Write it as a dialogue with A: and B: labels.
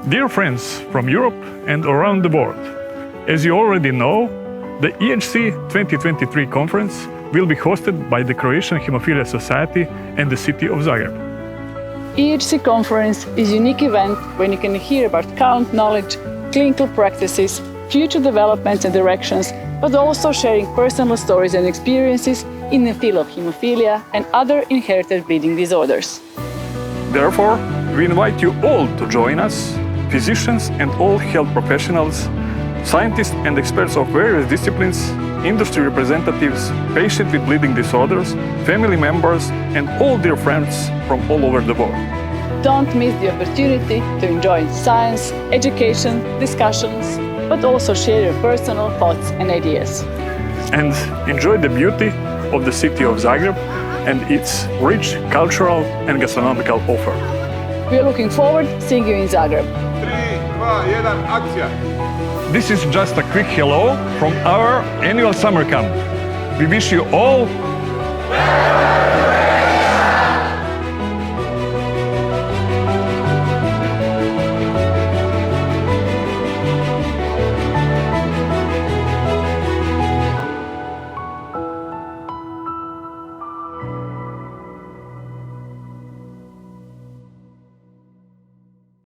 A: Dear friends from Europe and around the world, as you already know, the EHC 2023 conference will be hosted by the Croatian Hemophilia Society and the city of Zagreb.
B: EHC conference is a unique event when you can hear about current knowledge, clinical practices, future developments and directions, but also sharing personal stories and experiences in the field of hemophilia and other inherited bleeding disorders.
A: Therefore, we invite you all to join us, physicians and all health professionals, scientists and experts of various disciplines, industry representatives, patients with bleeding disorders, family members, and all dear friends from all over the world.
B: Don't miss the opportunity to enjoy science, education, discussions, but also share your personal thoughts and ideas.
A: And enjoy the beauty of the city of Zagreb and its rich cultural and gastronomical offer.
B: We are looking forward to seeing you in Zagreb.
C: 3, 2, 1, akcija!
A: This is just a quick hello from our annual summer camp. We wish you all